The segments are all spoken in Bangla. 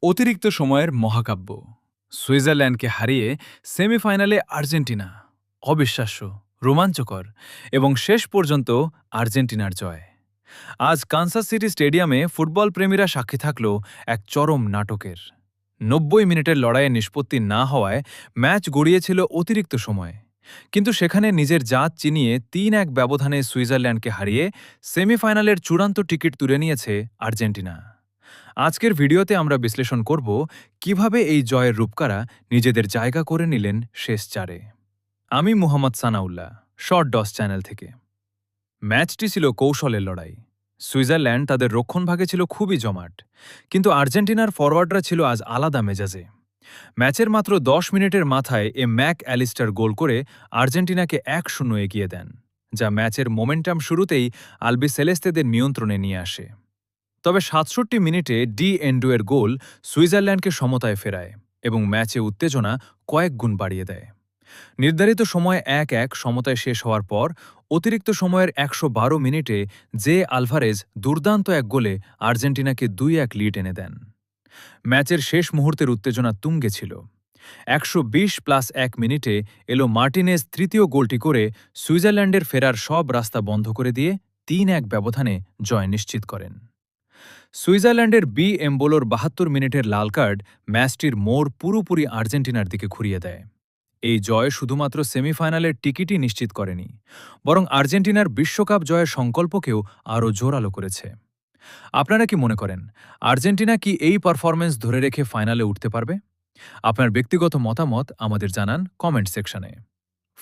অতিরিক্ত সময়ের মহাকাব্য সুইজারল্যান্ডকে হারিয়ে সেমিফাইনালে আর্জেন্টিনা অবিশ্বাস্য, রোমাঞ্চকর এবং শেষ পর্যন্ত আর্জেন্টিনার জয়। আজ কানসাস সিটি স্টেডিয়ামে ফুটবল প্রেমীরা সাক্ষী থাকল এক চরম নাটকের। ৯০ মিনিটের লড়াইয়ে নিষ্পত্তি না হওয়ায় ম্যাচ গড়িয়েছিল অতিরিক্ত সময়, কিন্তু সেখানে নিজের জাত চিনিয়ে ৩-১ ব্যবধানে সুইজারল্যান্ডকে হারিয়ে সেমিফাইনালের চূড়ান্ত টিকিট তুলে নিয়েছে আর্জেন্টিনা। আজকের ভিডিওতে আমরা বিশ্লেষণ করব কিভাবে এই জয়ের রূপকারা নিজেদের জায়গা করে নিলেন শেষ চারে। আমি Muhammad Sanaullah, short dose channel থেকে। ম্যাচটি ছিল কৌশলের লড়াই। সুইজারল্যান্ড তাদের রক্ষণভাগে ছিল খুবই জমাট, কিন্তু আর্জেন্টিনার ফরওয়ার্ডরা ছিল আজ আলাদা মেজাজে। ম্যাচের মাত্র ১০ মিনিটের মাথায় ম্যাক অ্যালিস্টার গোল করে আর্জেন্টিনাকে ১-০ এগিয়ে দেন, যা ম্যাচের মোমেন্টাম শুরুতেই আলবি সেলেস্তেদের নিয়ন্ত্রণে নিয়ে আসে। তবে ৬৭ মিনিটে ডি এন্ডোয়ের গোল সুইজারল্যান্ডকে সমতায় ফেরায় এবং ম্যাচে উত্তেজনা কয়েক গুণ বাড়িয়ে দেয়। নির্ধারিত সময় ১-১ সমতায় শেষ হওয়ার পর অতিরিক্ত সময়ের ১১২ মিনিটে জে আলভারেজ দুর্দান্ত এক গোলে আর্জেন্টিনাকে ২-১ লিড এনে দেন। ম্যাচের শেষ মুহূর্তের উত্তেজনা তুঙ্গে ছিল। ১২০+১ মিনিটে এলো মার্টিনেজ তৃতীয় গোলটি করে সুইজারল্যান্ডের ফেরার সব রাস্তা বন্ধ করে দিয়ে ৩-১ ব্যবধানে জয় নিশ্চিত করেন। সুইজারল্যান্ডের বি এমবোলোর ৭২ মিনিটের লাল কার্ড ম্যাচটির মোড় পুরোপুরি আর্জেন্টিনার দিকে ঘুরিয়ে দেয়। এই জয় শুধুমাত্র সেমিফাইনালের টিকিটই নিশ্চিত করেনি, বরং আর্জেন্টিনার বিশ্বকাপ জয়ের সংকল্পকেও আরও জোরালো করেছে। আপনারা কি মনে করেন, আর্জেন্টিনা কি এই পারফরম্যান্স ধরে রেখে ফাইনালে উঠতে পারবে? আপনার ব্যক্তিগত মতামত আমাদের জানান কমেন্ট সেকশনে।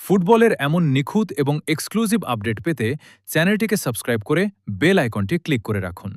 ফুটবলের এমন নিখুঁত এবং এক্সক্লুসিভ আপডেট পেতে চ্যানেলটিকে সাবস্ক্রাইব করে বেল আইকনটি ক্লিক করে রাখুন।